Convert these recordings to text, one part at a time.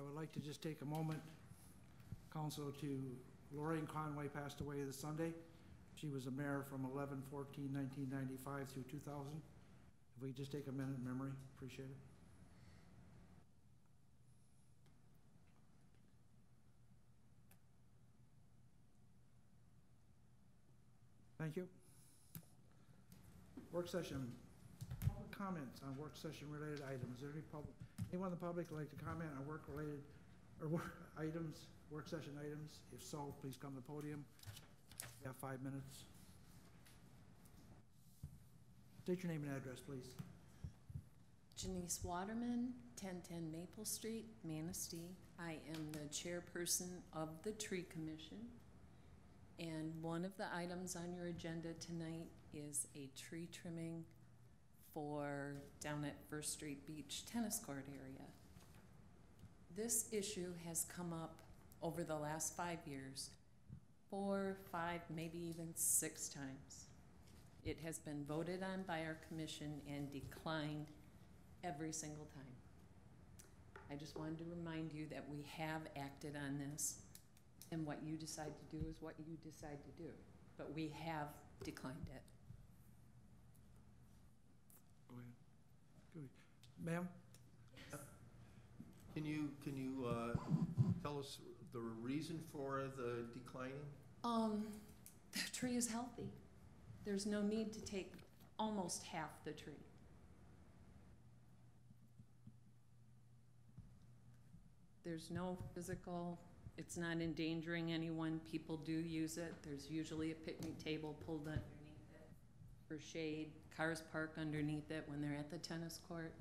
I would like to just take a moment, Council, to Lorraine Conway passed away this Sunday. She was a mayor from 11/14/1995 through 2000. If we just take a minute in memory, appreciate it. Thank you. Work session. Public comments on work session related items. Is there anyone in the public would like to comment on work related or work session items? If so, please come to the podium. You have 5 minutes. State your name and address, please. Janice Waterman, 1010 Maple Street, Manistee. I am the chairperson of the Tree Commission. And one of the items on your agenda tonight is a tree trimming for down at First Street Beach tennis court area. This issue has come up over the last 5 years, 4, 5, maybe even 6 times. It has been voted on by our commission and declined every single time. I just wanted to remind you that we have acted on this, and what you decide to do is what you decide to do. But we have declined it. Go ahead. Go ahead. Ma'am? Can you tell us the reason for the declining? The tree is healthy. There's no need to take almost half the tree. There's no physical, it's not endangering anyone. People do use it. There's usually a picnic table pulled underneath it for shade. Cars park underneath it when they're at the tennis court.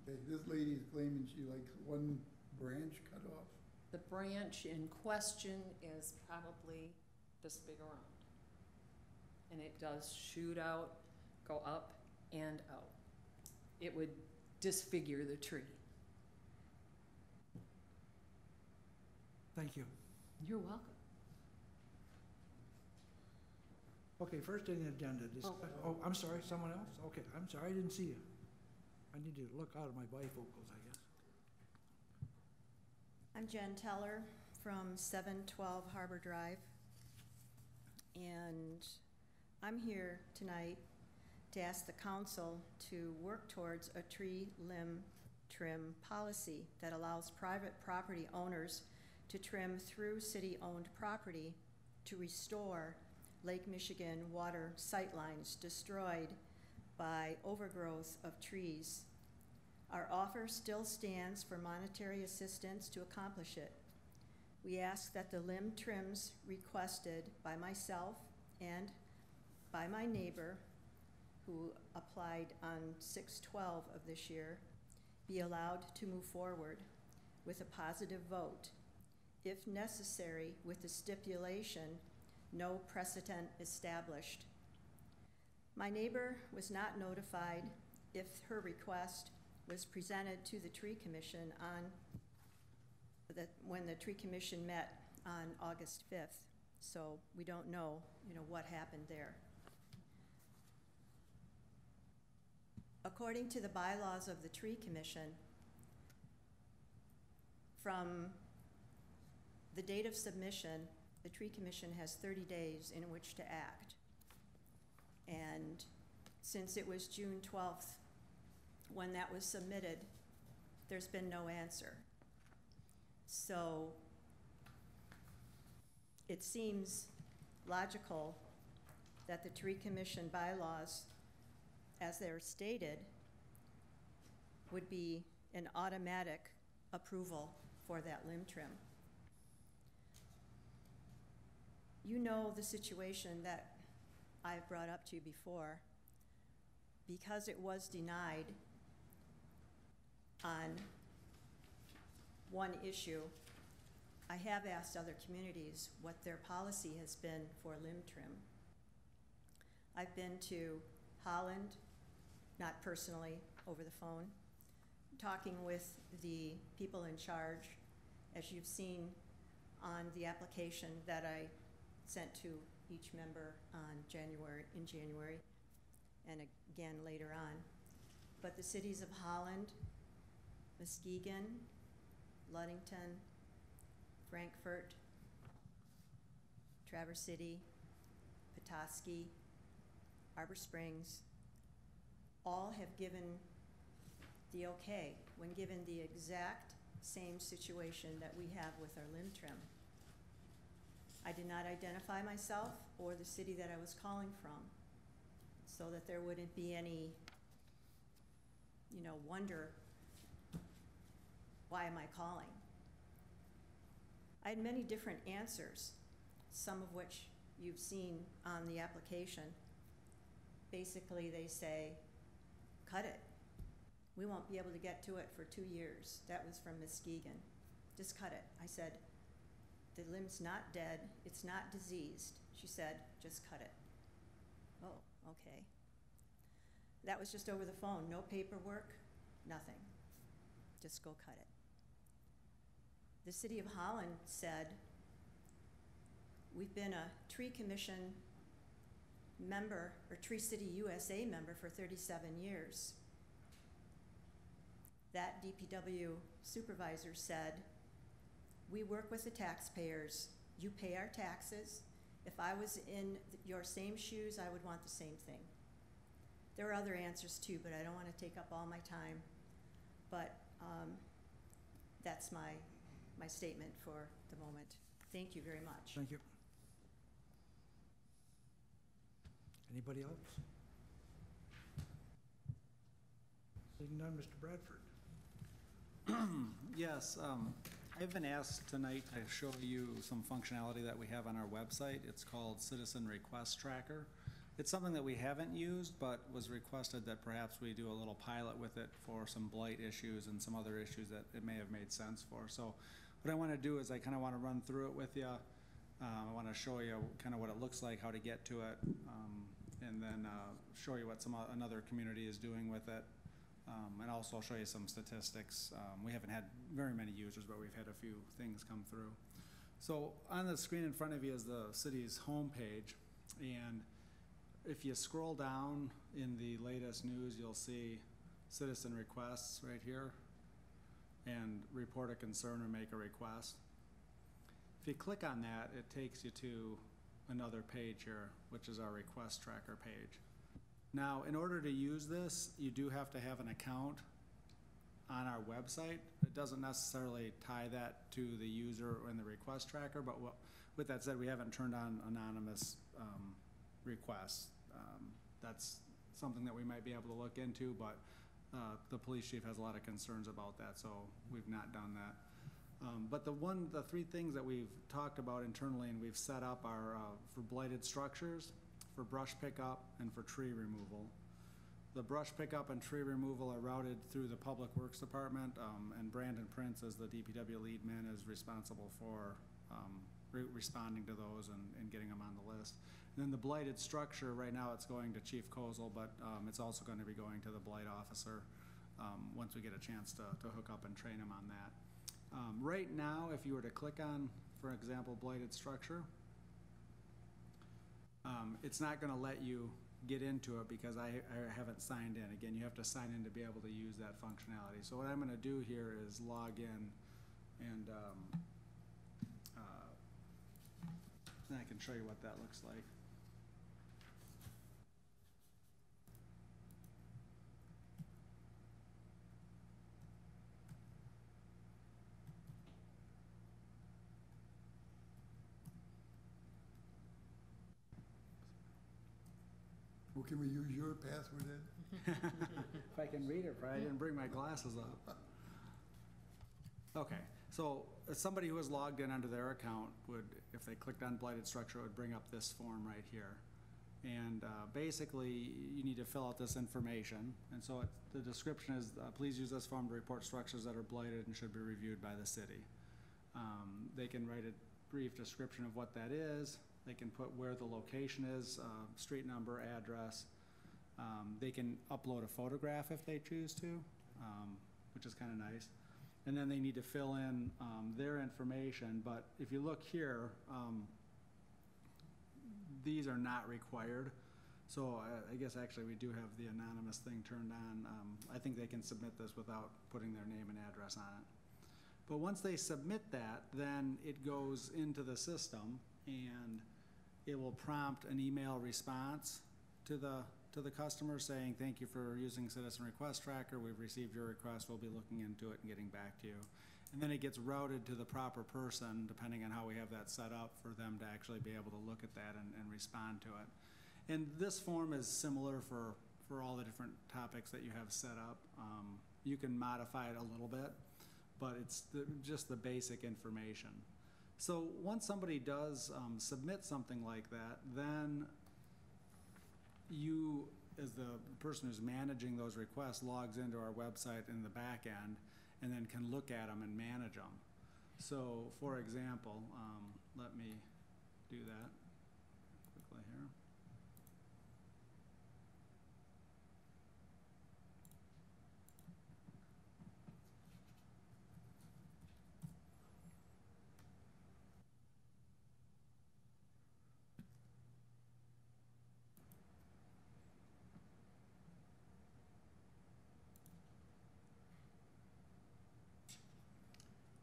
Okay, this lady is claiming she likes one branch cut off. The branch in question is probably this big around. And it does shoot out, go up and out. It would disfigure the tree. Thank you. You're welcome. Okay, first on the agenda. Oh, I'm sorry, someone else? Okay, I'm sorry, I didn't see you. I need to look out of my bifocals, I guess. I'm Jen Teller from 712 Harbor Drive, and I'm here tonight to ask the council to work towards a tree limb trim policy that allows private property owners to trim through city-owned property to restore Lake Michigan water sightlines destroyed by overgrowth of trees. Our offer still stands for monetary assistance to accomplish it. We ask that the limb trims requested by myself and by my neighbor, who applied on 6/12 of this year, be allowed to move forward with a positive vote. If necessary, with the stipulation, no precedent established. My neighbor was not notified if her request was presented to the Tree Commission when the Tree Commission met on August 5th. So we don't know, what happened there. According to the bylaws of the Tree Commission, from the date of submission, the Tree Commission has 30 days in which to act. And since it was June 12th when that was submitted, there's been no answer. So it seems logical that the Tree Commission bylaws, as they're stated, would be an automatic approval for that limb trim. You know the situation that I've brought up to you before. Because it was denied on one issue, I have asked other communities what their policy has been for limb trim. I've been to Holland, not personally, over the phone, talking with the people in charge, as you've seen on the application that I sent to each member in January, and again later on. But the cities of Holland, Muskegon, Ludington, Frankfurt, Traverse City, Petoskey, Harbor Springs, all have given the okay when given the exact same situation that we have with our limb trim. I did not identify myself or the city that I was calling from, so that there wouldn't be any, wonder, why am I calling? I had many different answers, some of which you've seen on the application. Basically, they say, cut it. We won't be able to get to it for 2 years. That was from Muskegon. Just cut it. I said, the limb's not dead, it's not diseased. She said, just cut it. Oh, okay. That was just over the phone, no paperwork, nothing. Just go cut it. The City of Holland said, we've been a Tree Commission member, or Tree City USA member for 37 years. That DPW supervisor said, we work with the taxpayers. You pay our taxes. If I was in your same shoes, I would want the same thing. There are other answers too, but I don't want to take up all my time. But that's my statement for the moment. Thank you very much. Thank you. Anybody else? Seeing none, Mr. Bradford. Yes, I've been asked tonight to show you some functionality that we have on our website. It's called Citizen Request Tracker. It's something that we haven't used, but was requested that perhaps we do a little pilot with it for some blight issues and some other issues that it may have made sense for. So what I want to do is I kind of want to run through it with you. I want to show you kind of what it looks like, how to get to it, and then show you what another community is doing with it. And also I'll show you some statistics. We haven't had very many users, but we've had a few things come through. So on the screen in front of you is the city's homepage, and if you scroll down in the latest news, you'll see citizen requests right here, and report a concern or make a request. If you click on that, it takes you to another page here, which is our request tracker page. Now, in order to use this, you do have to have an account on our website. It doesn't necessarily tie that to the user in the request tracker, but with that said, we haven't turned on anonymous requests. That's something that we might be able to look into, but the police chief has a lot of concerns about that, so we've not done that. But the three things that we've talked about internally and we've set up are for blighted structures, for brush pickup, and for tree removal. The brush pickup and tree removal are routed through the Public Works Department, and Brandon Prince, as the DPW lead man, is responsible for responding to those and getting them on the list. And then the blighted structure, right now it's going to Chief Kozel, but it's also going to be going to the blight officer once we get a chance to hook up and train him on that. Right now, if you were to click on, for example, blighted structure, it's not going to let you get into it because I haven't signed in. Again, you have to sign in to be able to use that functionality. So what I'm going to do here is log in, and then I can show you what that looks like. Well, can we use your password then? If I can read it, right? I didn't bring my glasses up. Okay, so somebody who was logged in under their account would, if they clicked on blighted structure, it would bring up this form right here. And basically, you need to fill out this information. And so the description is, please use this form to report structures that are blighted and should be reviewed by the city. They can write a brief description of what that is. They can put where the location is, street number, address. They can upload a photograph if they choose to, which is kind of nice. And then they need to fill in their information. But if you look here, these are not required. So I guess actually we do have the anonymous thing turned on. I think they can submit this without putting their name and address on it. But once they submit that, then it goes into the system and it will prompt an email response to the customer saying, thank you for using Citizen Request Tracker. We've received your request. We'll be looking into it and getting back to you. And then it gets routed to the proper person, depending on how we have that set up, for them to actually be able to look at that and respond to it. And this form is similar for all the different topics that you have set up. You can modify it a little bit, but it's just the basic information. So once somebody does submit something like that, then you, as the person who's managing those requests, logs into our website in the back end and then can look at them and manage them. So, for example, let me do that quickly here.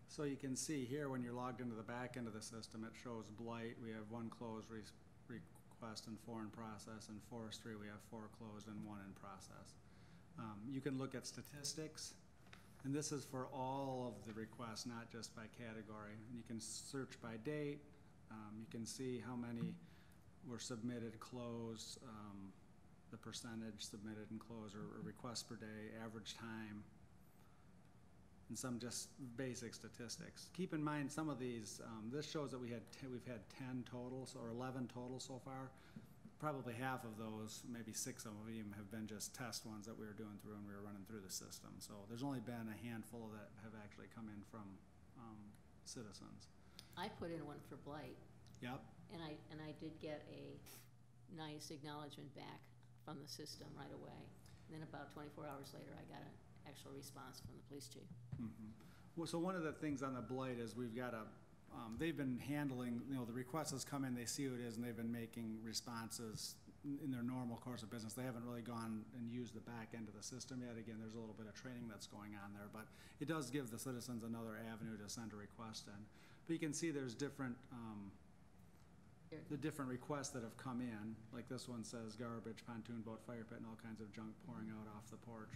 So you can see here when you're logged into the back end of the system, it shows blight. We have 1 closed request and 4 in process. And forestry, we have 4 closed and 1 in process. You can look at statistics, and this is for all of the requests, not just by category. And you can search by date. You can see how many were submitted, closed, the percentage submitted and closed, or requests per day, average time, and some just basic statistics. Keep in mind some of these, this shows that we've had 10 totals or 11 total so far. Probably half of those, maybe 6 of them have been just test ones that we were doing through and we were running through the system. So there's only been a handful that have actually come in from citizens. I put in one for blight. Yep. And I did get a nice acknowledgement back from the system right away. And then about 24 hours later, I got an actual response from the police chief. Mm-hmm. Well, so one of the things on the blight is we've got they've been handling, the request has come in, they see who it is, and they've been making responses in their normal course of business. They haven't really gone and used the back end of the system yet. Again, there's a little bit of training that's going on there, but it does give the citizens another avenue to send a request in. But you can see there's different, the different requests that have come in. Like this one says garbage, pontoon boat, fire pit, and all kinds of junk pouring out off the porch.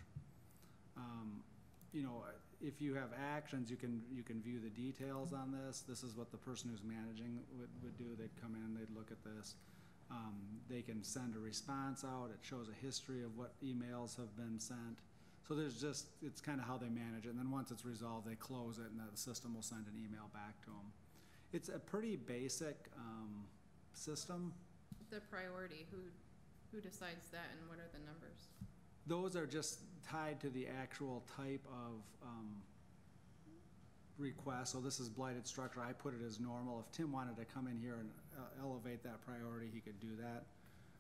If you have actions, you can view the details on this. This is what the person who's managing would do. They'd come in, they'd look at this. They can send a response out. It shows a history of what emails have been sent. So it's kind of how they manage it. And then once it's resolved, they close it and the system will send an email back to them. It's a pretty basic system. The priority, who decides that and what are the numbers? Those are just tied to the actual type of request. So this is blighted structure. I put it as normal. If Tim wanted to come in here and elevate that priority, he could do that.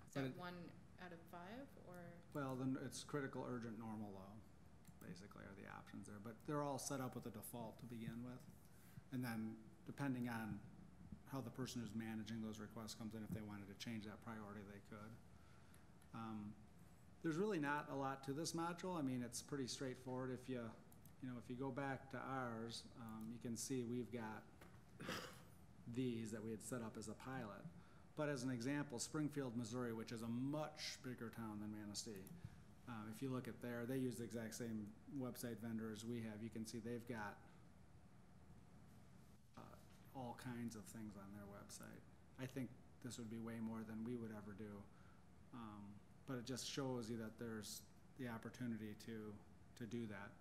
Is that 1 out of 5 or? Well, then it's critical, urgent, normal, low, basically are the options there. But they're all set up with a default to begin with. And then depending on how the person who's managing those requests comes in, if they wanted to change that priority, they could. There's really not a lot to this module. I mean, it's pretty straightforward. If you go back to ours, you can see we've got these that we had set up as a pilot. But as an example, Springfield, Missouri, which is a much bigger town than Manistee, if you look at there, they use the exact same website vendor as we have. You can see they've got all kinds of things on their website. I think this would be way more than we would ever do. But it just shows you that there's the opportunity to do that.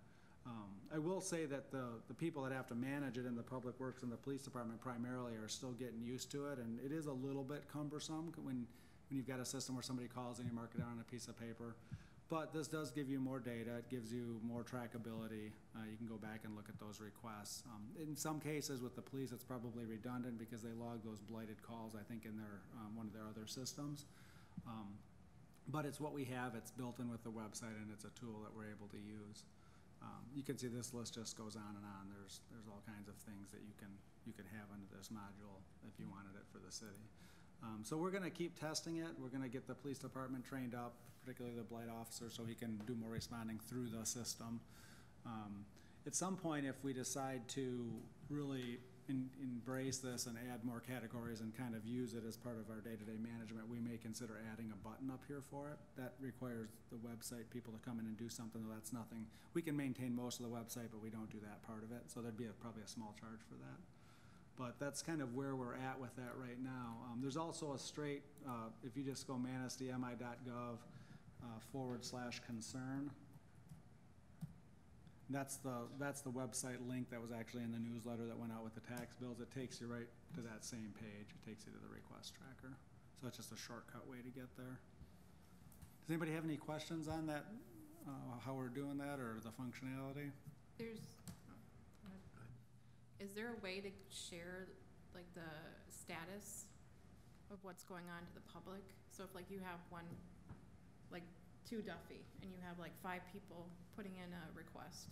I will say that the people that have to manage it in the Public Works and the Police Department primarily are still getting used to it, and it is a little bit cumbersome when you've got a system where somebody calls and you mark it down on a piece of paper. But this does give you more data. It gives you more trackability. You can go back and look at those requests. In some cases with the police, it's probably redundant because they log those blighted calls, I think, in their one of their other systems. But it's what we have. It's built in with the website, and it's a tool that we're able to use. You can see this list just goes on and on. There's all kinds of things that you can have under this module if you wanted it for the city. So we're going to keep testing it. We're going to get the police department trained up, particularly the blight officer, so he can do more responding through the system. At some point, if we decide to really embrace this and add more categories and kind of use it as part of our day-to-day management, we may consider adding a button up here for it. That requires the website people to come in and do something, though that's nothing. We can maintain most of the website, but we don't do that part of it, so there'd be probably a small charge for that. But that's kind of where we're at with that right now. There's also a straight, if you just go manistee.mi.gov /concern. That's the website link that was actually in the newsletter that went out with the tax bills. It takes you right to that same page. It takes you to the request tracker. So it's just a shortcut way to get there. Does anybody have any questions on that, how we're doing that or the functionality? Is there a way to share like the status of what's going on to the public? So if like you have one, like to Duffy, and you have like 5 people putting in a request.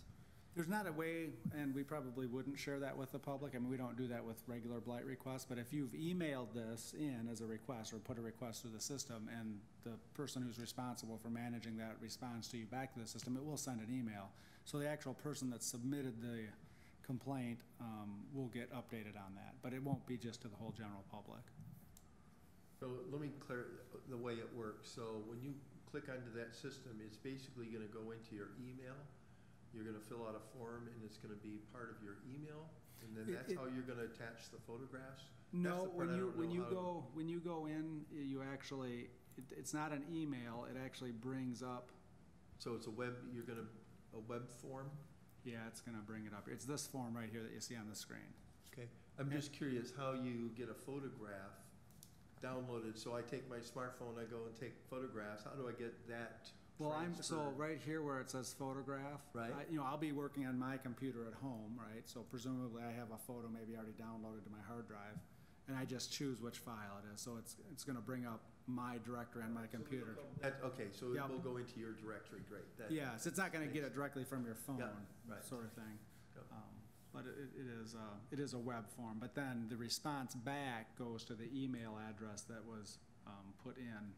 There's not a way, and we probably wouldn't share that with the public. I mean, we don't do that with regular blight requests, but if you've emailed this in as a request or put a request through the system and the person who's responsible for managing that responds to you back to the system, it will send an email. So the actual person that submitted the complaint will get updated on that, but it won't be just to the whole general public. So let me clear the way it works. So when you click onto that system, it's basically gonna go into your email. You're gonna fill out a form and it's gonna be part of your email, and then that's how you're gonna attach the photographs? No, when you go in, you actually, it's not an email, it actually brings up. So it's a web form? Yeah, it's gonna bring it up. It's this form right here that you see on the screen. Okay, I'm just curious how you get a photograph downloaded. So I take my smartphone, I go and take photographs. How do I get that Well, transferred? right here where it says photograph, Right. I'll be working on my computer at home, right? So presumably I have a photo maybe already downloaded to my hard drive, and I just choose which file it is. So it's gonna bring up my directory on my computer. Okay, so Yep. it will go into your directory, great. Yes, it's not gonna get it directly from your phone, right. sort of thing. Yep. But it is a web form, but then the response back goes to the email address that was put in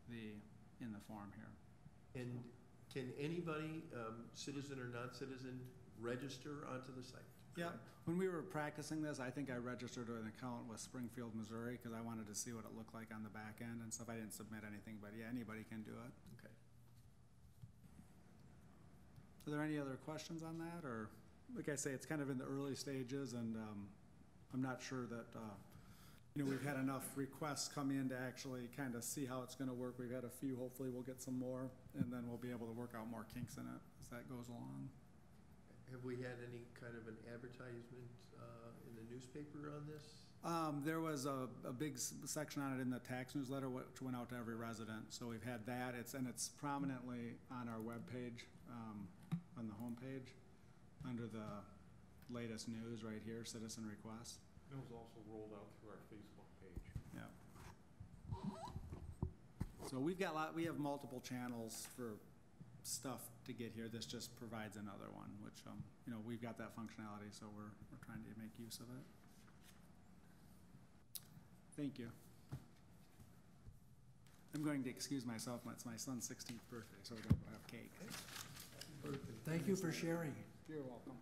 the form here. And can anybody, citizen or non-citizen, register onto the site? Yeah, when we were practicing this, I think I registered an account with Springfield, Missouri, because I wanted to see what it looked like on the back end and stuff. I didn't submit anything, but yeah, anybody can do it. Okay. Are there any other questions on that, or, like I say, it's kind of in the early stages, and I'm not sure that, we've had enough requests come in to actually kind of see how it's gonna work. We've had a few, hopefully we'll get some more, and then we'll be able to work out more kinks in it as that goes along. Have we had any kind of an advertisement in the newspaper on this? There was a big section on it in the tax newsletter, which went out to every resident. So we've had that. It's prominently on our webpage, on the homepage, under the latest news right here, citizen requests. It was also rolled out through our Facebook page. Yeah. So we have multiple channels for stuff to get here. This just provides another one, which, we've got that functionality, so we're trying to make use of it. Thank you. I'm going to excuse myself. It's my son's 16th birthday, so we're going to have cake. Thank you for sharing. You're welcome.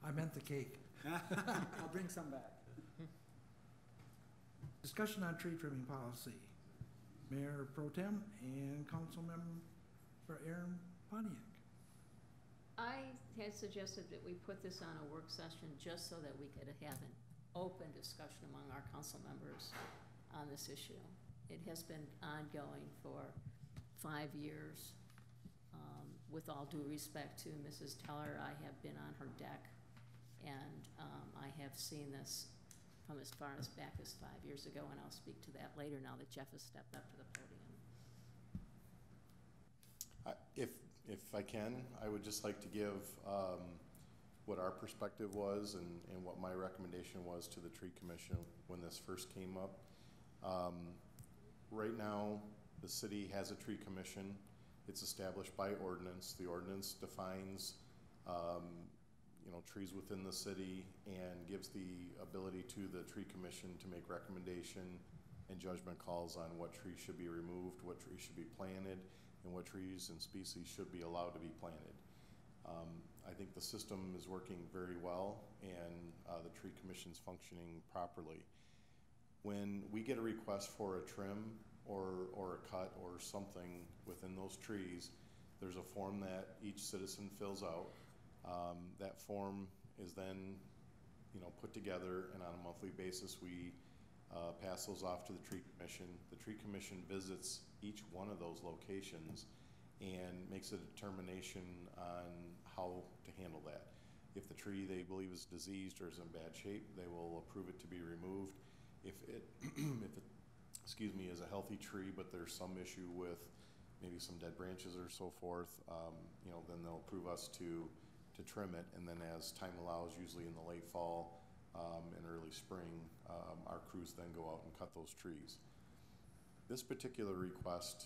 I meant the cake. I'll bring some back. Discussion on tree trimming policy. Mayor Pro Tem and Council Member Aaron Pontiac. I had suggested that we put this on a work session just so that we could have an open discussion among our council members on this issue. It has been ongoing for 5 years. With all due respect to Mrs. Teller, I have been on her deck, and I have seen this from as far as back as 5 years ago, and I'll speak to that later now that Jeff has stepped up to the podium. If I can, I would just like to give what our perspective was and what my recommendation was to the tree commission when this first came up. Right now, the city has a tree commission. It's established by ordinance. The ordinance defines trees within the city and gives the ability to the tree commission to make recommendation and judgment calls on what trees should be removed, what trees should be planted, and what trees and species should be allowed to be planted. I think the system is working very well, and the tree commission's functioning properly. When we get a request for a trim or a cut or something within those trees, there's a form that each citizen fills out. That form is then, put together, and on a monthly basis, we pass those off to the tree commission. The tree commission visits each one of those locations and makes a determination on how to handle that. If the tree they believe is diseased or is in bad shape, they will approve it to be removed. If it, is a healthy tree, but there's some issue with maybe some dead branches or so forth, then they'll approve us to trim it. And then as time allows, usually in the late fall and early spring, our crews then go out and cut those trees. This particular request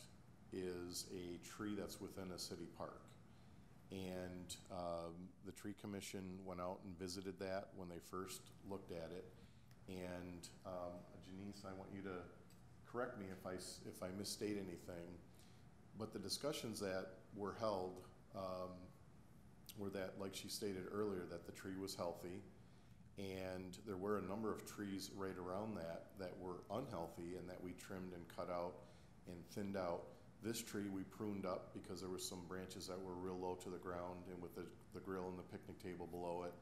is a tree that's within a city park. And the tree commission went out and visited that when they first looked at it. And Janice, I want you to correct me if I misstate anything, but the discussions that were held were that, like she stated earlier, that the tree was healthy, and there were a number of trees right around that were unhealthy and that we trimmed and cut out and thinned out. This tree we pruned up because there were some branches that were real low to the ground, and with the grill and the picnic table below it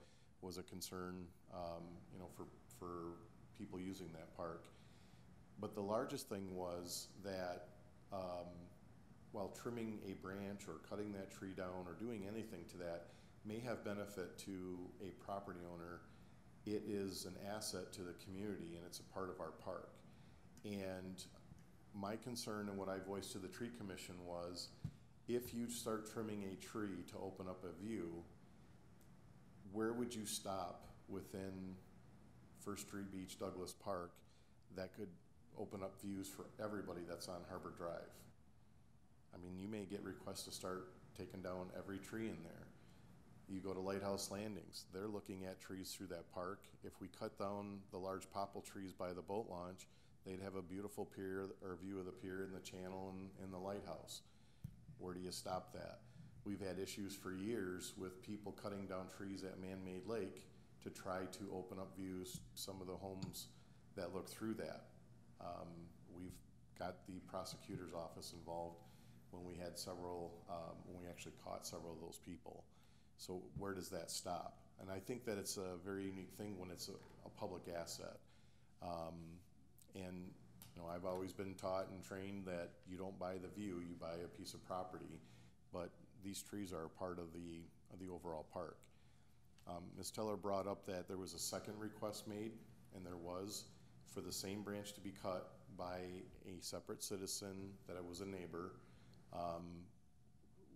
was a concern, for people using that park. But the largest thing was that while trimming a branch or cutting that tree down or doing anything to that may have benefit to a property owner, it is an asset to the community and it's a part of our park. And my concern and what I voiced to the tree commission was, if you start trimming a tree to open up a view, where would you stop within First Street Beach, Douglas Park, that could open up views for everybody that's on Harbor Drive? I mean, you may get requests to start taking down every tree in there. You go to Lighthouse Landings, they're looking at trees through that park. If we cut down the large popple trees by the boat launch, they'd have a beautiful pier or view of the pier and the channel and the lighthouse. Where do you stop that? We've had issues for years with people cutting down trees at Man-Made Lake to try to open up views, some of the homes that look through that. We've got the prosecutor's office involved when we had when we actually caught several of those people. So where does that stop? And I think that it's a very unique thing when it's a public asset. And I've always been taught and trained that you don't buy the view, you buy a piece of property. But these trees are a part of the overall park. Ms. Teller brought up that there was a second request made, and there was, for the same branch to be cut by a separate citizen that was a neighbor.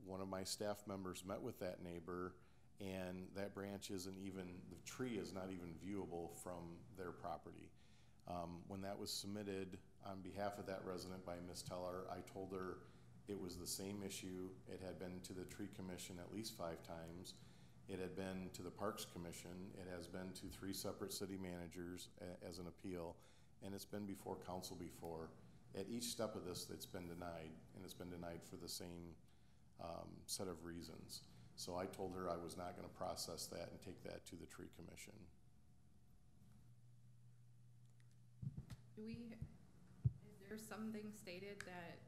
One of my staff members met with that neighbor, and that branch isn't even, the tree is not even viewable from their property. When that was submitted on behalf of that resident by Ms. Teller, I told her it was the same issue. It had been to the tree commission at least 5 times. It had been to the Parks Commission. It has been to 3 separate city managers as an appeal, and it's been before council before. At each step of this, it's been denied, and it's been denied for the same set of reasons. So I told her I was not going to process that and take that to the tree commission. Is there something stated that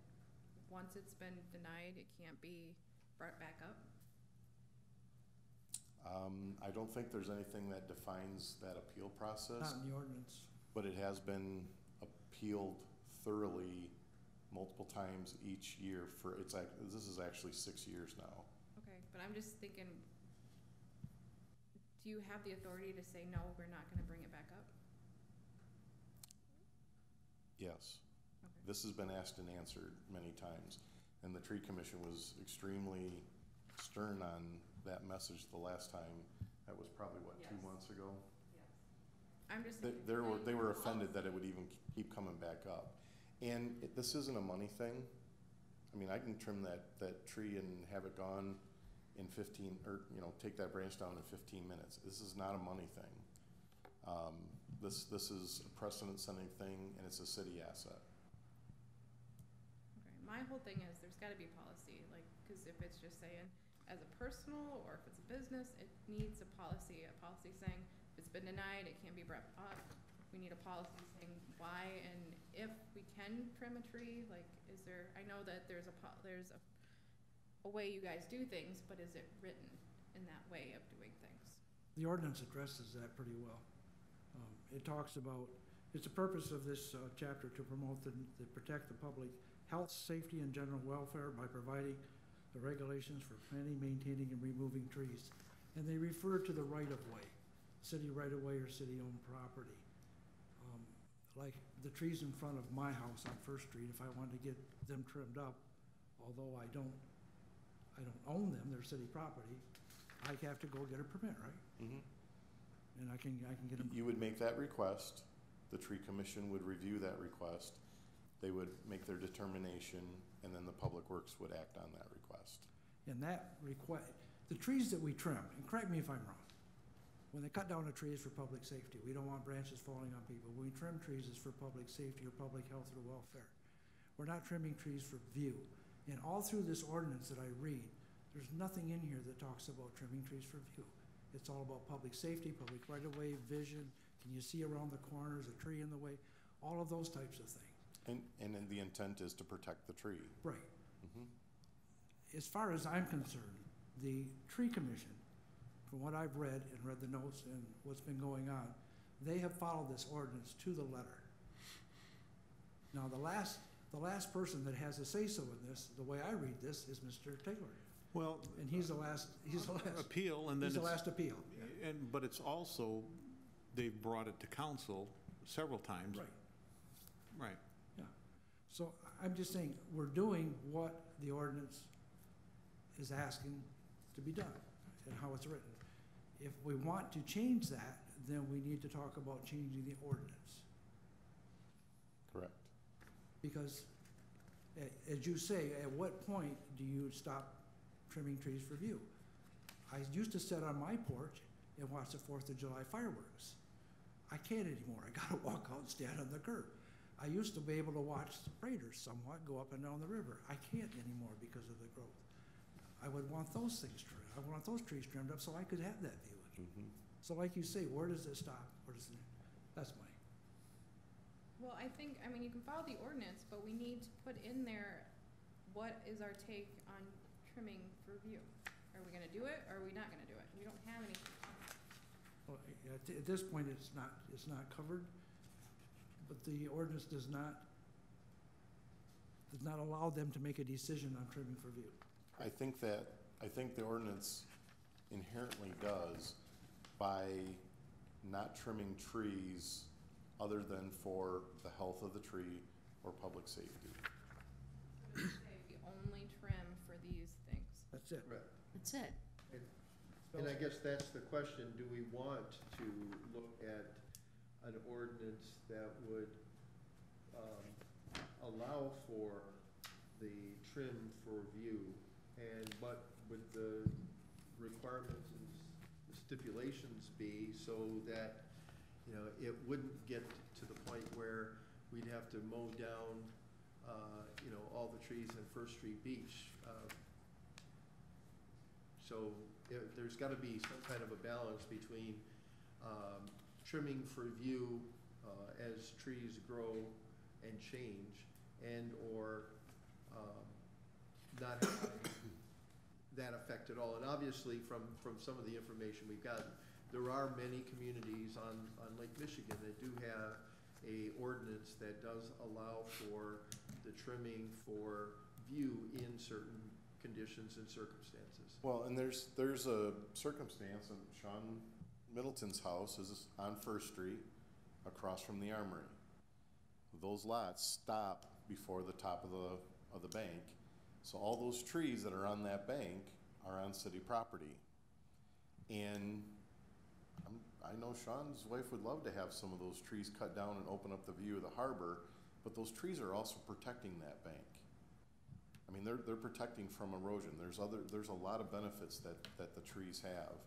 once it's been denied, it can't be brought back up? I don't think there's anything that defines that appeal process. Not in the ordinance. But it has been appealed thoroughly multiple times each year this is actually 6 years now. Okay, but I'm just thinking, do you have the authority to say, no, we're not gonna bring it back up? Yes. Okay. This has been asked and answered many times, and the tree commission was extremely stern on that message the last time. That was probably, what, Yes. 2 months ago? Yes. I'm just They thinking. were offended that it would even keep coming back up. And this isn't a money thing. I mean, I can trim that tree and have it gone in 15, or take that branch down in 15 minutes. This is not a money thing. This is a precedent-setting thing, and it's a city asset. Okay, my whole thing is there's gotta be policy, like, cause if it's just saying, as a personal or if it's a business, it needs a policy saying if it's been denied, it can't be brought up. We need a policy saying why and if we can trim a tree, like, is there, I know that there's a way you guys do things, but is it written in that way of doing things? The ordinance addresses that pretty well. It talks about, it's the purpose of this chapter to promote to protect the public health, safety, and general welfare by providing the regulations for planting, maintaining, and removing trees. And they refer to the right-of-way, city right-of-way or city-owned property. Like the trees in front of my house on First Street, if I wanted to get them trimmed up, although I don't own them, they're city property, I have to go get a permit, right? Mhm. And I can get them. You would make that request, the tree commission would review that request, they would make their determination, and then the public works would act on that request. And that the trees that we trim, and correct me if I'm wrong, when they cut down a tree, it's for public safety. We don't want branches falling on people. When we trim trees, it's for public safety or public health or welfare. We're not trimming trees for view. And all through this ordinance that I read, there's nothing in here that talks about trimming trees for view. It's all about public safety, public right-of-way, vision. Can you see around the corners, a tree in the way? All of those types of things. And then the intent is to protect the tree. Right. Mhm. As far as I'm concerned, the tree commission, from what I've read and read the notes and what's been going on, they have followed this ordinance to the letter. Now, the last person that has a say-so in this, the way I read this, is Mr. Taylor. Well, And he's the last appeal, and then he's the it's, last appeal. but it's also, they've brought it to council several times. Right, Right. yeah. So I'm just saying, we're doing what the ordinance is asking to be done and how it's written. If we want to change that, then we need to talk about changing the ordinance. Correct. Because, as you say, at what point do you stop trimming trees for view? I used to sit on my porch and watch the 4th of July fireworks. I can't anymore. I gotta walk out and stand on the curb. I used to be able to watch the freighters somewhat go up and down the river. I can't anymore because of the growth. I would want those things trimmed. I want those trees trimmed up so I could have that view again. Mhm. So like you say, where does it stop? Where does it, that's my, Well, I think, I mean, you can follow the ordinance, but we need to put in there, what is our take on trimming for view? Are we gonna do it, or are we not gonna do it? We don't have anything on it. well, at this point, it's not covered, but the ordinance does not allow them to make a decision on trimming for view. I think the ordinance inherently does by not trimming trees other than for the health of the tree or public safety. So we say we only trim for these things. That's it. Right. That's it. And I guess that's the question, do we want to look at an ordinance that would allow for the trim for view, and what would the requirements and stipulations be so that, you know, it wouldn't get to the point where we'd have to mow down, you know, all the trees in First Street Beach. So there's gotta be some kind of a balance between trimming for view as trees grow and change, and or not having that effect at all. And obviously, from some of the information we've gotten, there are many communities on Lake Michigan that do have a ordinance that does allow for the trimming for view in certain conditions and circumstances. Well, and there's a circumstance, and Sean Middleton's house is on First Street, across from the Armory. Those lots stop before the top of the bank, so all those trees that are on that bank are on city property. And I know Sean's wife would love to have some of those trees cut down and open up the view of the harbor, but those trees are also protecting that bank. I mean, they're protecting from erosion. There's a lot of benefits that the trees have.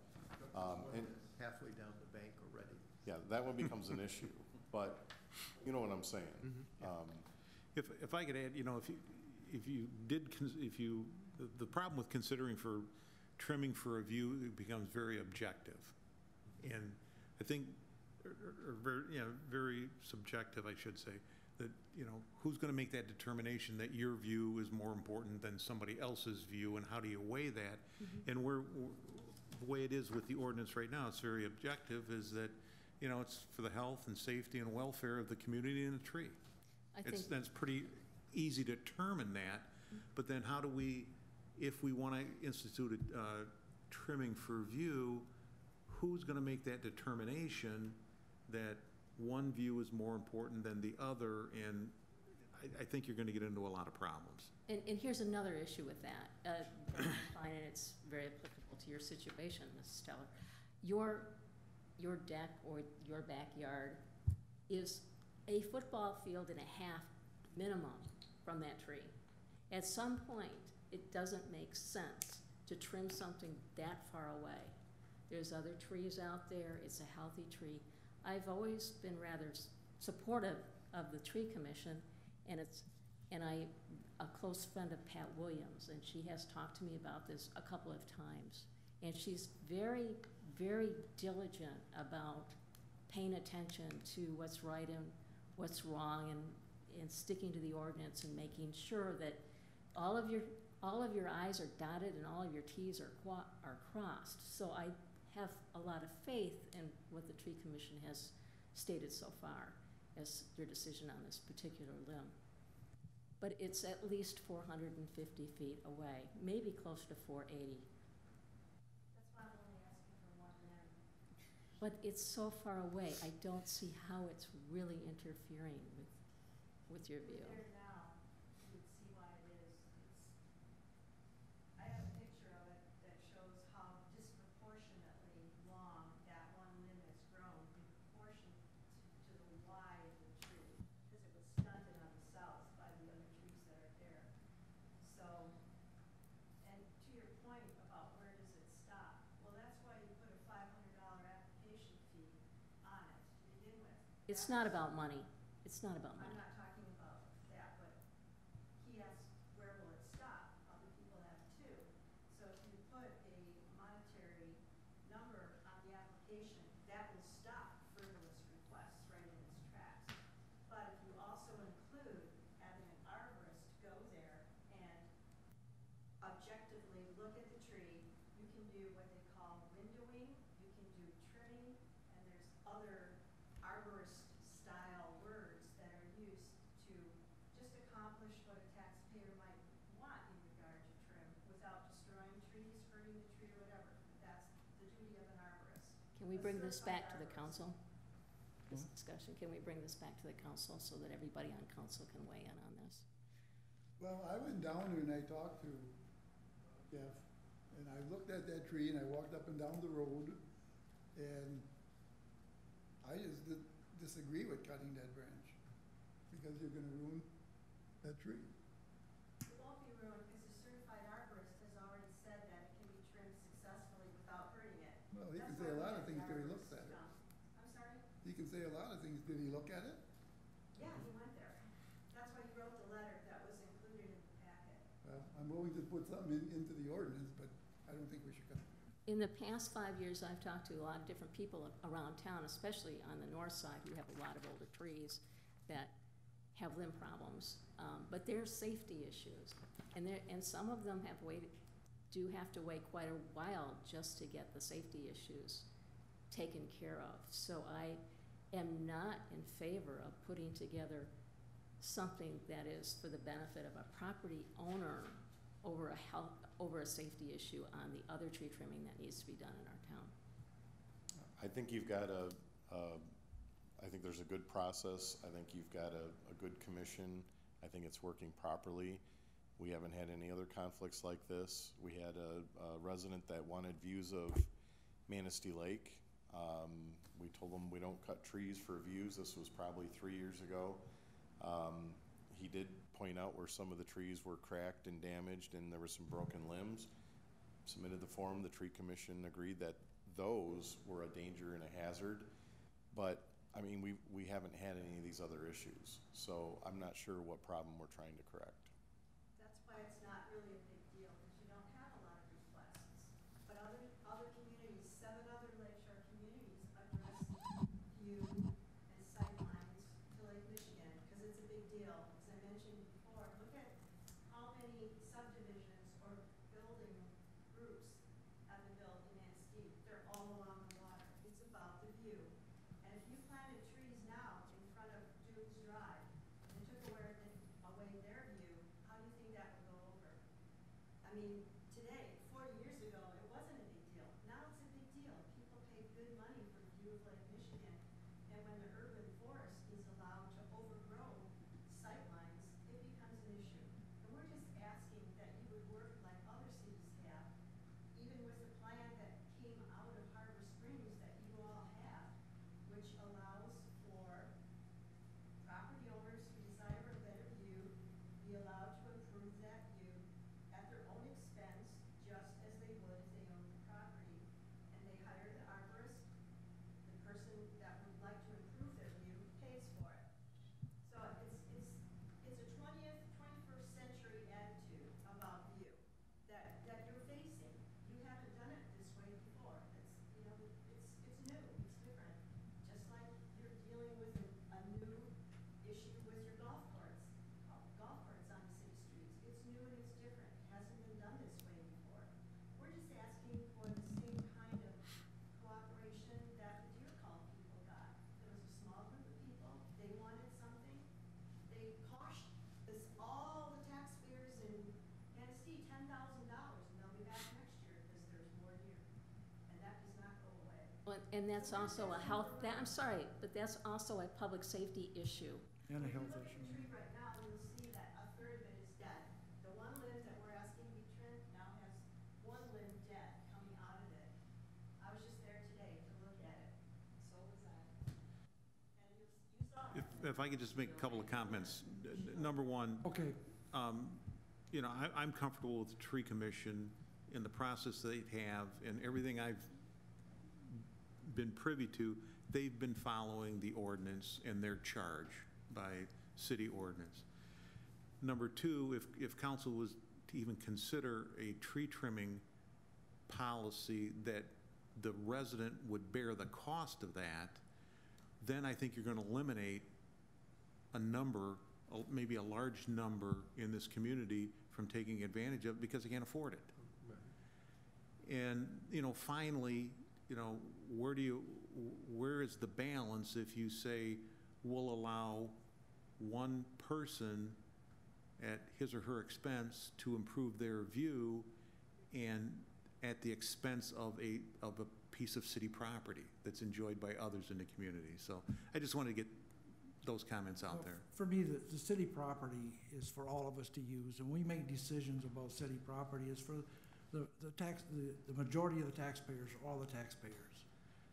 And Halfway down the bank already. yeah, that one becomes an issue, but you know what I'm saying. If I could add, you know, the problem with considering for trimming for a view, it becomes very objective. And I think, or very, very subjective, I should say, that, who's gonna make that determination that your view is more important than somebody else's view, and how do you weigh that? And the way it is with the ordinance right now, it's very objective, is that, it's for the health and safety and welfare of the community and the tree. That's pretty easy to determine that, but then how do we, if we wanna institute a trimming for view, who's gonna make that determination that one view is more important than the other? And I think you're gonna get into a lot of problems. And here's another issue with that. I find it's very applicable to your situation, Mrs. Teller. Your deck or your backyard is a football field and a half minimum from that tree. At some point, it doesn't make sense to trim something that far away. There's other trees out there. It's a healthy tree. I've always been rather supportive of the tree commission, and a close friend of Pat Williams, and she has talked to me about this a couple of times. And she's very, very diligent about paying attention to what's right and what's wrong, and sticking to the ordinance and making sure that all of your I's are dotted and all of your T's are crossed. So I have a lot of faith in what the tree commission has stated so far as their decision on this particular limb. But it's at least 450 feet away, maybe closer to 480. That's why I'm only asking for one limb. But it's so far away, I don't see how it's really interfering with your view. There now, you would see why it is. I have a picture of it that shows how disproportionately long that one limb has grown in proportion to the wide of the tree, because it was stunted on the south by the other trees that are there. So, and to your point about where does it stop, well, that's why you put a $500 application fee on it to begin with. It's not about money. It's not about money. I'm not talking about that, but he asked, where will it stop? Other people have too. So if you put a monetary number on the application, that will stop frivolous requests right in its tracks. But if you also include having an arborist go there and objectively look at the tree, you can do what they call windowing, you can do trimming, and there's other arborist style words that are used to just accomplish what a taxpayer might want in regard to trim without destroying trees, hurting the tree, or whatever. That's the duty of an arborist. Can we bring this back to the Certified council? This discussion, can we bring this back to the council so that everybody on council can weigh in on this? Well, I went down there and I talked to Jeff, and I looked at that tree and I walked up and down the road, and I just disagree with cutting that branch, because you're gonna ruin that tree. It won't be ruined because the certified arborist has already said that it can be trimmed successfully without hurting it. Well, he can That's say why a we lot have of the things till he arborist looks at it. come. I'm sorry? He can say a lot of things, did he look at it? Yeah, he went there. That's why he wrote the letter that was included in the packet. Well, I'm willing to put something into the ordinance, but I don't think we should cut it. In the past 5 years, I've talked to a lot of different people around town, especially on the north side, who have a lot of older trees that have limb problems. But there's safety issues, and some of them do have to wait quite a while just to get the safety issues taken care of. So I am not in favor of putting together something that is for the benefit of a property owner over a safety issue on the other tree trimming that needs to be done in our town. I think you've got I think there's a good process. I think you've got a good commission. I think it's working properly. We haven't had any other conflicts like this. We had a resident that wanted views of Manistee Lake. We told them we don't cut trees for views. This was probably 3 years ago. He did point out where some of the trees were cracked and damaged and there were some broken limbs. Submitted the form, the tree commission agreed that those were a danger and a hazard. But, I mean, we haven't had any of these other issues. So I'm not sure what problem we're trying to correct. That's why it's not really a big deal, because you don't have a lot of requests. I mean, today, 40 years ago, it wasn't a big deal. Now it's a big deal. People pay good money for the view of Lake Michigan. And when the urban forest is allowed to overgrow sightlines, it becomes an issue. And we're just asking that you would work like other cities have, even with the plan that came out of Harbor Springs that you all have, which allows for property owners who desire a better view be allowed to improve that view at their own expense, just as they would if they owned the property. And they hire the arborist. The person that would like to improve their view pays for it. So it's a 20th, 21st century attitude about view that you're facing. You haven't done it this way before. It's new, it's different. Just like you're dealing with a new issue with your golf courts on the city streets. It's new and it's different. It hasn't been done this way before. We're just asking for the same kind of cooperation that the Deer Call people got. There was a small group of people, they wanted something. They cost all the taxpayers in Manistee $10,000, and they'll be back next year because there's more deer. And that does not go away. And that's also a health, I'm sorry, but that's also a public safety issue. And a If you health look at the issue. tree right now, you'll see that a third of it is dead. The one limb that we're asking to be trimmed now has one limb dead coming out of it. I was just there today to look at it. So was I. And you saw it. If I could just make a couple of comments. Number one, Okay, you know, I'm comfortable with the tree commission in the process they have and everything I've been privy to. They've been following the ordinance and their charge by city ordinance. Number two, if council was to even consider a tree trimming policy that the resident would bear the cost of that, then I think you're going to eliminate a number, maybe a large number in this community from taking advantage of it because they can't afford it. And, you know, finally, you know, where is the balance if you say we'll allow one person at his or her expense to improve their view and at the expense of a piece of city property that's enjoyed by others in the community. So I just wanted to get those comments out there. for me, the city property is for all of us to use, and we make decisions about city property is for the majority of the taxpayers, all the taxpayers,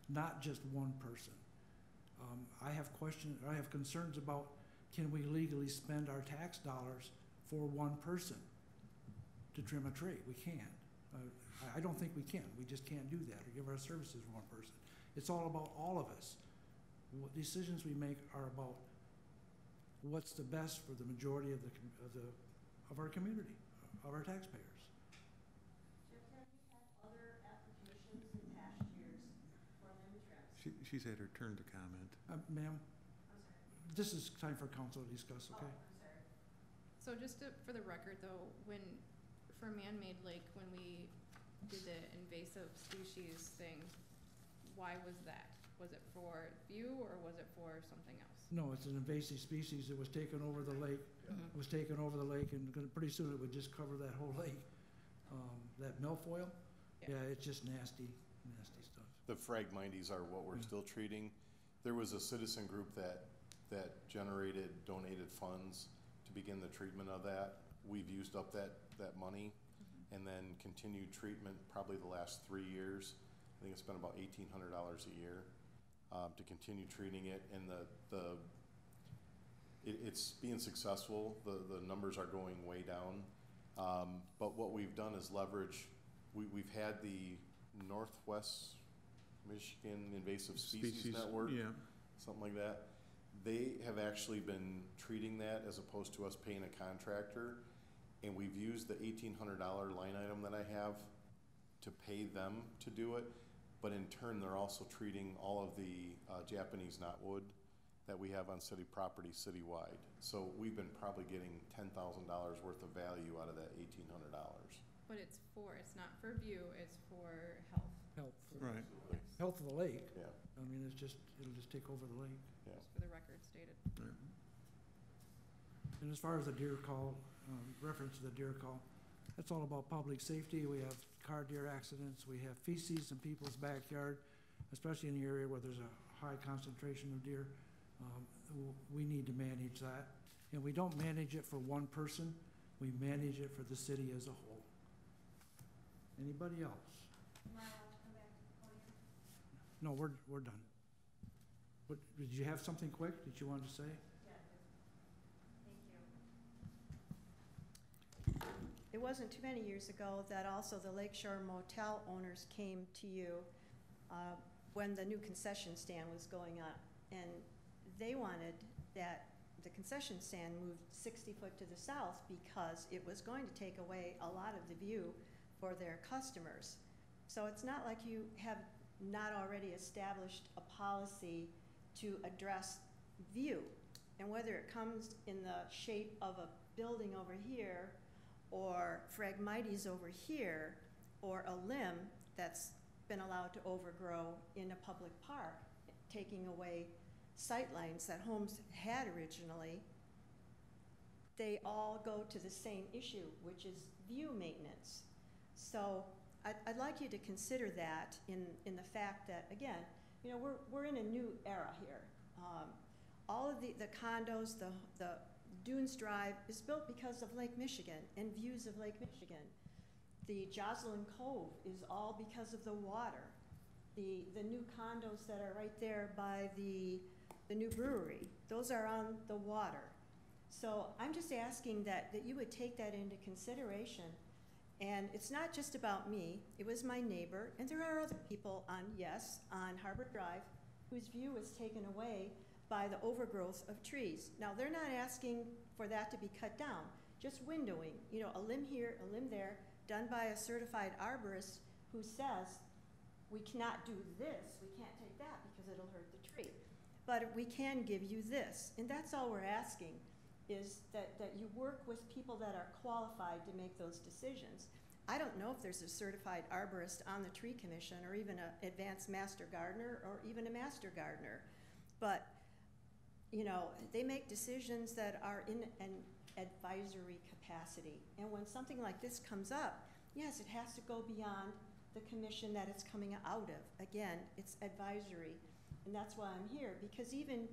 not just one person. I have concerns about, can we legally spend our tax dollars for one person to trim a tree? We can't. I don't think we can. We just can't do that or give our services to one person. It's all about all of us. What decisions we make are about what's the best for the majority of our community, of our taxpayers. Jeff, have you had other applications in past years for limb trims? She's had her turn to comment. Ma'am, I'm sorry. this is time for council to discuss, Oh, okay? I'm sorry. So just for the record though, for man-made lake, when we did the invasive species thing, why was that? Was it for view or was it for something else? No, it's an invasive species that was taken over the lake. Mhm. Was taken over the lake, and pretty soon it would just cover that whole lake. That milfoil, Yeah. yeah, it's just nasty stuff. The Phragmites are what we're still treating. There was a citizen group that donated funds to begin the treatment of that. We've used up that money and then continued treatment probably the last 3 years. I think it's been about $1,800 a year to continue treating it, and it's being successful. The numbers are going way down. But what we've done is leverage, we've had the Northwest Michigan Invasive Species Network, Yeah. something like that. They have actually been treating that as opposed to us paying a contractor. And we've used the $1,800 line item that I have to pay them to do it. But in turn, they're also treating all of the Japanese knotwood that we have on city property citywide. So we've been probably getting $10,000 worth of value out of that $1,800. But it's not for view, it's for health. Right. Health of the lake. Yeah. I mean, it'll just take over the lake. Just for the record stated. And as far as the deer call, reference to the deer call, That's all about public safety. We have car deer accidents, we have feces in people's backyard, especially in the area where there's a high concentration of deer. We need to manage that. And we don't manage it for one person, we manage it for the city as a whole. Anybody else? Am I allowed to come back to the podium? No, we're done. What, did you have something quick that you wanted to say? Yeah, thank you. It wasn't too many years ago that also the Lakeshore Motel owners came to you when the new concession stand was going up. And they wanted that the concession stand moved 60 foot to the south because it was going to take away a lot of the view for their customers. So it's not like you have not already established a policy to address view. And whether it comes in the shape of a building over here, or phragmites over here, or a limb that's been allowed to overgrow in a public park, taking away sight lines that homes had originally, they all go to the same issue, which is view maintenance. So I'd like you to consider that in the fact that, again, you know, we're in a new era here. All of the condos, the Dunes Drive is built because of Lake Michigan and views of Lake Michigan. The Joslyn Cove is all because of the water. The new condos that are right there by the new brewery, those are on the water. So I'm just asking that you would take that into consideration. And it's not just about me, it was my neighbor, and there are other people on Harbor Drive, whose view was taken away by the overgrowth of trees. Now, they're not asking for that to be cut down, just windowing, you know, a limb here, a limb there, done by a certified arborist who says, we cannot do this, we can't take that because it'll hurt the tree. But we can give you this, and that's all we're asking, is that you work with people that are qualified to make those decisions. I don't know if there's a certified arborist on the tree commission, or even an advanced master gardener, or even a master gardener. But, you know, they make decisions that are in an advisory capacity. And when something like this comes up, yes, it has to go beyond the commission that it's coming out of. Again, it's advisory. And that's why I'm here, because even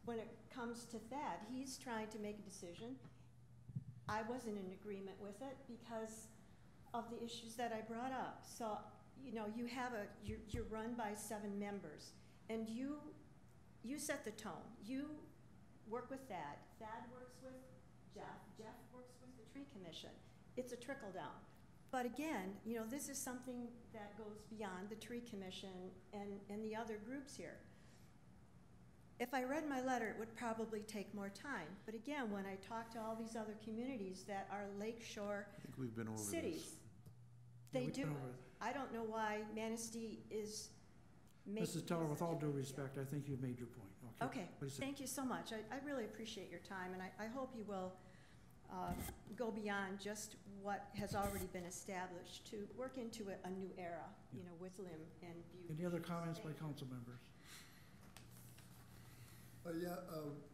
when it comes to that, he's trying to make a decision. I wasn't in agreement with it because of the issues that I brought up. So, you know, you're run by 7 members, and you set the tone. You work with Thad. Thad works with Jeff. Jeff works with the tree commission. It's a trickle down. But again, you know, this is something that goes beyond the tree commission and the other groups here. If I read my letter, it would probably take more time. But again, when I talk to all these other communities that are lakeshore I think we've been over Yeah, this. cities, they we've do been it. over it. I don't know why Manistee is making. Mrs. Teller, with all such a due big respect, deal. I think you've made your point. Okay, What is it? thank you so much. I really appreciate your time, and I hope you will go beyond just what has already been established to work into a new era, you know, with limb and view. Any other comments by Thank you. council members?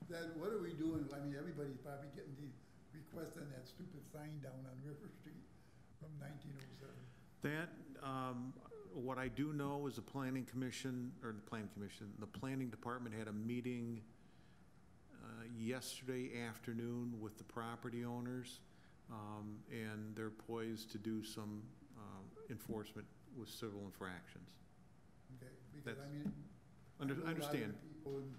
Then what are we doing? I mean, everybody's probably getting the request on that stupid sign down on River Street from 1907. That, what I do know is the planning commission, the planning department had a meeting yesterday afternoon with the property owners, and they're poised to do some enforcement with civil infractions. Okay, because That's- I mean. I know a lot of understand. people, and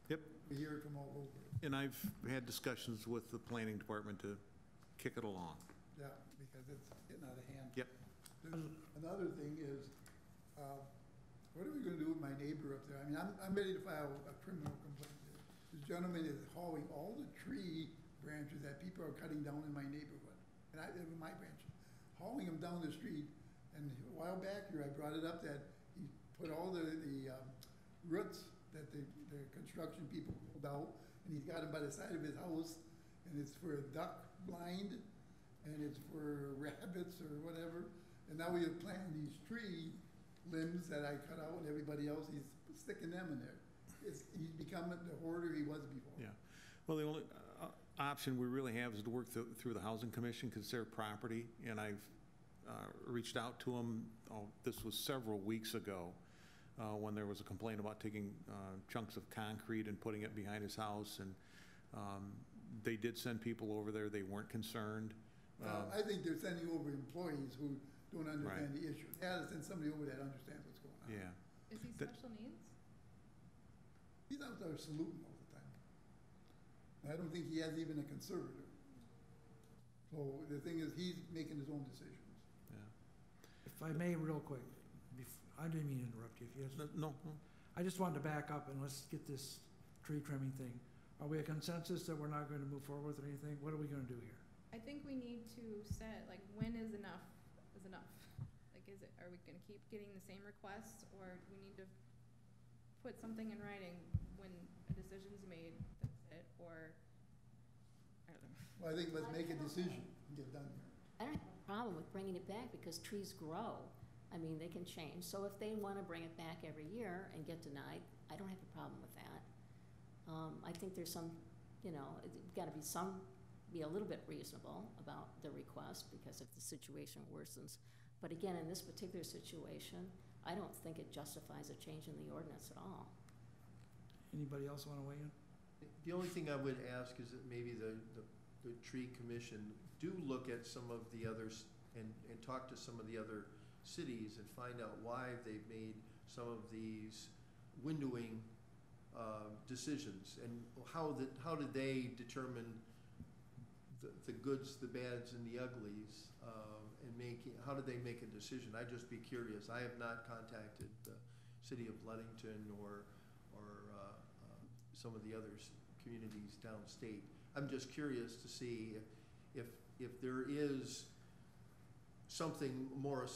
Yep. we hear it from all over. And I've had discussions with the planning department to kick it along. Yeah, because it's getting out of hand. Yep. Another thing is, what are we gonna do with my neighbor up there? I mean, I'm ready to file a criminal complaint there. This gentleman is hauling all the tree branches that people are cutting down in my neighborhood, and I live in my branch, hauling them down the street. And a while back here, I brought it up that he put all the roots that the construction people pulled out, and he's got them by the side of his house, and it's for a duck blind, and it's for rabbits or whatever. And now we have planted these tree limbs that I cut out, and everybody else, he's sticking them in there. He's become the hoarder he was before. Yeah. Well, the only, option we really have is to work through the Housing Commission, because it's their property, and I've reached out to them, this was several weeks ago, when there was a complaint about taking chunks of concrete and putting it behind his house, and they did send people over there. They weren't concerned. I think they're sending over employees who don't understand the issue. They ought to send somebody over that understands what's going on. Yeah. Is he special needs? He's out there saluting all the time. I don't think he has even a conservator. So the thing is, he's making his own decisions. Yeah. If I may, real quick, I didn't mean to interrupt you. If you have- No. I just wanted to back up and let's get this tree trimming thing. Are we a consensus that we're not going to move forward with anything? What are we going to do here? I think we need to set, like, when is enough is enough? Like, are we gonna keep getting the same requests, or do we need to put something in writing when a decision's made, that's it, or, I don't know. Well, I think let's make a decision and get done here. I don't have a problem with bringing it back because trees grow. I mean, they can change. So if they want to bring it back every year and get denied, I don't have a problem with that. I think there's some, it's got to be a little bit reasonable about the request because if the situation worsens. But again, in this particular situation, I don't think it justifies a change in the ordinance at all. Anybody else want to weigh in? The only thing I would ask is that maybe the tree commission do look at some of the others and talk to some of the other cities and find out why they've made some of these windowing decisions, and how did they determine the goods, the bads, and the uglies, and how did they make a decision? I'd just be curious. I have not contacted the city of Ludington or some of the other communities downstate. I'm just curious to see if there is something more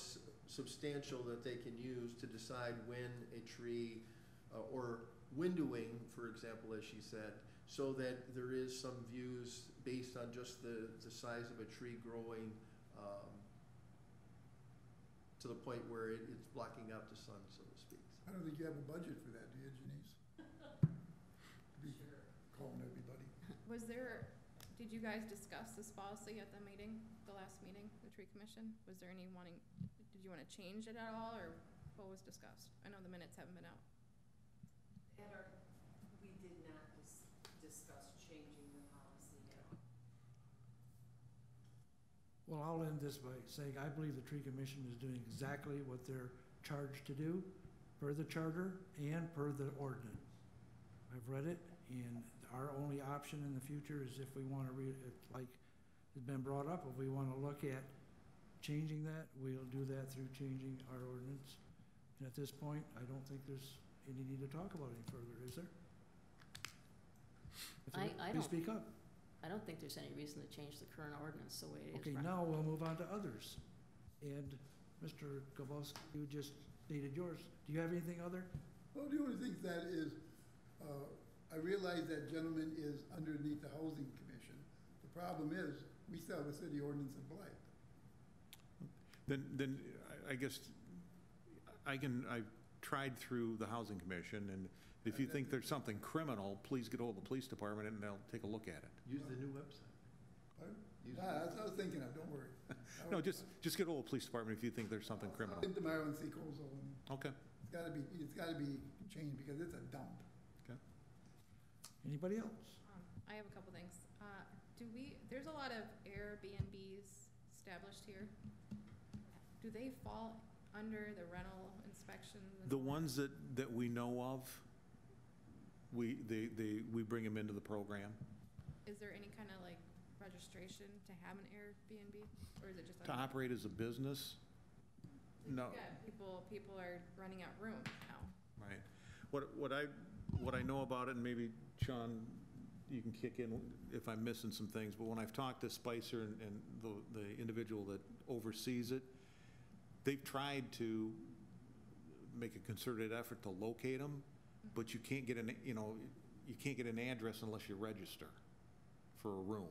substantial that they can use to decide when a tree or windowing, for example, as she said, so that there is some views based on just the size of a tree growing to the point where it's blocking out the sun, so to speak. I don't think you have a budget for that, do you, Janice? Be calling everybody. Did you guys discuss this policy at the meeting, the last meeting, the tree commission? Was there did you want to change it at all, or what was discussed? I know the minutes haven't been out. We did not discuss changing the policy at all. Well, I'll end this by saying I believe the tree commission is doing exactly what they're charged to do per the charter and per the ordinance. I've read it, and our only option in the future is if we want to like has been brought up, if we want to look at changing that, we'll do that through changing our ordinance. And at this point, I don't think there's any need to talk about any further, is there? Please speak up. I don't think there's any reason to change the current ordinance the way it is. Okay, now we'll move on to others. And Mr. Kowalski, you just stated yours. Do you have anything other? Well, the only thing that is, I realize that gentleman is underneath the Housing Commission. The problem is, we still have a city ordinance in play. Then I guess I've tried through the Housing Commission, and if you think there's something criminal, please get hold of the police department and they'll take a look at it. Use the new website. Pardon? That's what I was thinking of, don't worry. No, just get hold of the police department if you think there's something criminal. I'll tomorrow and see Kozel, and Okay. it's gotta be changed because it's a dump. Okay. Anybody else? I have a couple things. There's a lot of Airbnbs established here. Do they fall under the rental inspections? The ones that we know of, we bring them into the program. Is there any kind of like registration to have an Airbnb, or is it just To operate as a business? No. Yeah, people are renting out rooms now. Right. What I know about it, and maybe Sean, you can kick in if I'm missing some things, but when I've talked to Spicer and the individual that oversees it, they've tried to make a concerted effort to locate them, but you can't get an address unless you register for a room.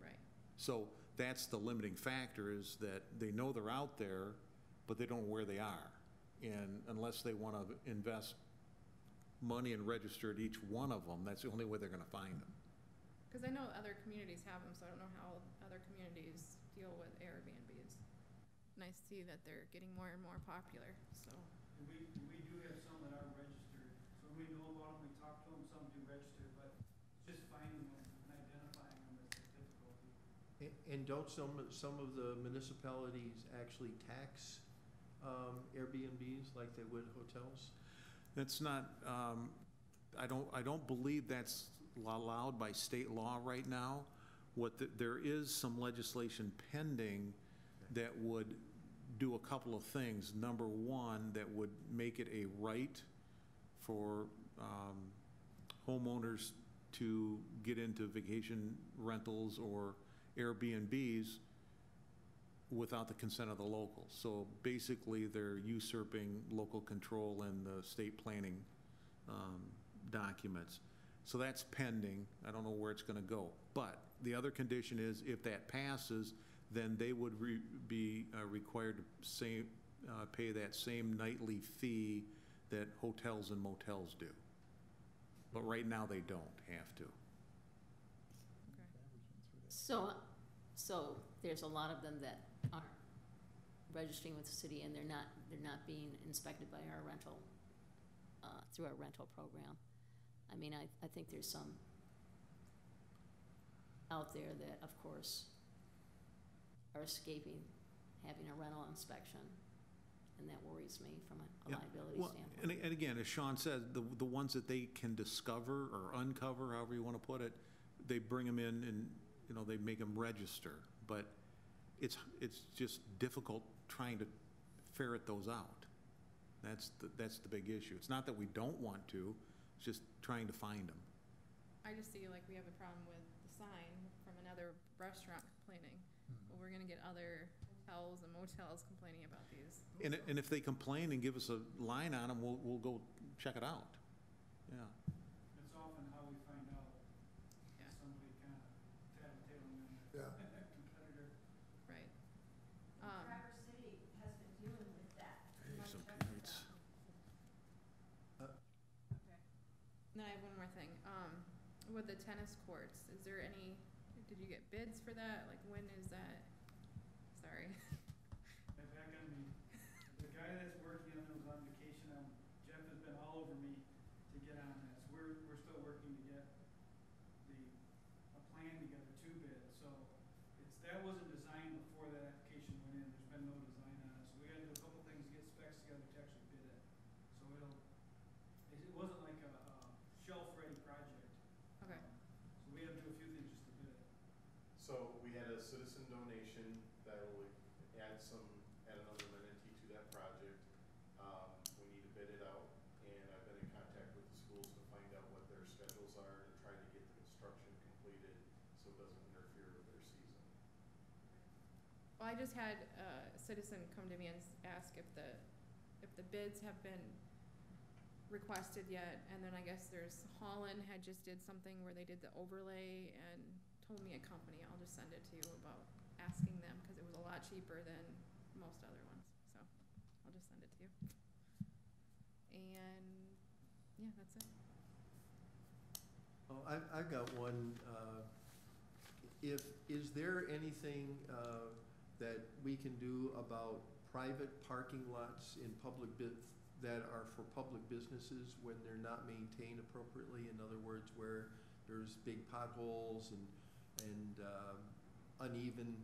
Right. So that's the limiting factor, is that they know they're out there, but they don't know where they are. And unless they want to invest money and register at each one of them, that's the only way they're going to find them. Because I know other communities have them, so I don't know how other communities deal with Airbnbs. And I see that they're getting more and more popular, so. We do have some that are registered, so we know about them, we talk to them, some do register, but just finding them and identifying them is the difficulty. And don't some of the municipalities actually tax Airbnbs like they would hotels? That's not, I don't believe that's allowed by state law right now. There is some legislation pending that would do a couple of things. Number one, that would make it a right for homeowners to get into vacation rentals or Airbnbs without the consent of the locals. So basically, they're usurping local control in the state planning documents. So that's pending. I don't know where it's going to go. But the other condition is if that passes, then they would be required to pay that same nightly fee that hotels and motels do. But right now, they don't have to. So there's a lot of them that aren't registering with the city, and they're not being inspected by our rental, through our rental program. I mean, I think there's some out there that, of course, are escaping having a rental inspection, and that worries me from a liability standpoint. And again, as Sean said, the ones that they can discover or uncover, however you want to put it, they bring them in and, you know, they make them register. But it's just difficult trying to ferret those out. That's the big issue. It's not that we don't want to, it's just trying to find them. I just see like we have a problem with the sign from another restaurant complaining. But we're gonna get other hotels and motels complaining about these. And if they complain and give us a line on them, we'll go check it out. Yeah. It's often how we find out. Yeah. Somebody kind of tattletaling on Yeah. a competitor. Right. Traverse City has been dealing with that. Some periods. Okay. Then I have one more thing. With the tennis courts, is there any, did you get bids for that? Like, when is that? Sorry. And back on me, the guy that's working on it was on vacation. Jeff has been all over me to get on this. We're still working to get a plan together to bid. So that wasn't designed before that application went in. There's been no design on it. So we gotta do a couple things to get specs together to actually bid it. So it wasn't like a shelf-ready project. Okay. So we have to do a few things just to bid it. So we had a citizen donation that will add another Manistee to that project. We need to bid it out, and I've been in contact with the schools to find out what their schedules are and try to get the construction completed so it doesn't interfere with their season. Well, I just had a citizen come to me and ask if the bids have been requested yet, and then I guess there's Holland had just did something where they did the overlay and told me a company, I'll just send it to you, about asking them, because it was a lot cheaper than most other ones, so I'll just send it to you. And, yeah, that's it. Oh, I've got one. Is there anything that we can do about private parking lots in that are for public businesses when they're not maintained appropriately? In other words, where there's big potholes and uneven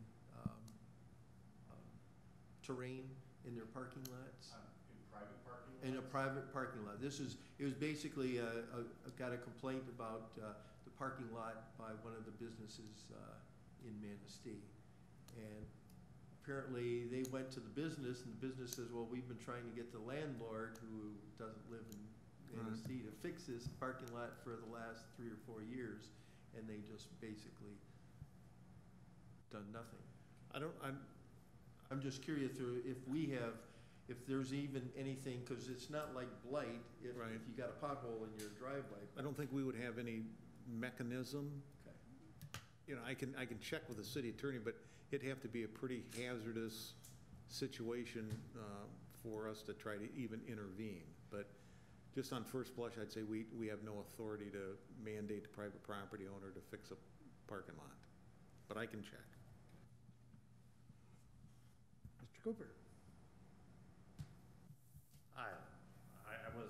terrain in their parking lots? In private parking lots? In a private parking lot. It was basically, got a complaint about the parking lot by one of the businesses in Manistee. And apparently they went to the business, and the business says, well, we've been trying to get the landlord, who doesn't live in Manistee, to fix this parking lot for the last 3 or 4 years, and they just basically done nothing. I'm just curious if there's even anything, because it's not like blight if you got a pothole in your driveway. I don't think we would have any mechanism. Okay. You know, I can check with the city attorney, but it'd have to be a pretty hazardous situation for us to try to even intervene. But just on first blush, I'd say we have no authority to mandate the private property owner to fix a parking lot, but I can check. Mr. Cooper? I was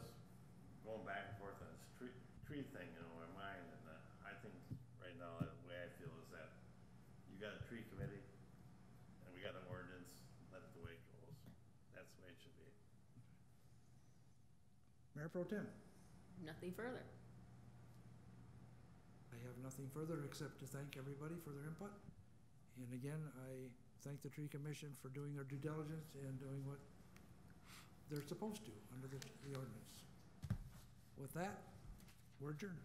going back and forth on this tree thing in my mind, and I think right now, the way I feel is that you got a tree committee, and we got an ordinance, let it the way it goes. That's the way it should be. Mayor Pro Tem? Nothing further. I have nothing further except to thank everybody for their input. And again, I thank the Tree Commission for doing their due diligence and doing what they're supposed to under the ordinance. With that, we're adjourned.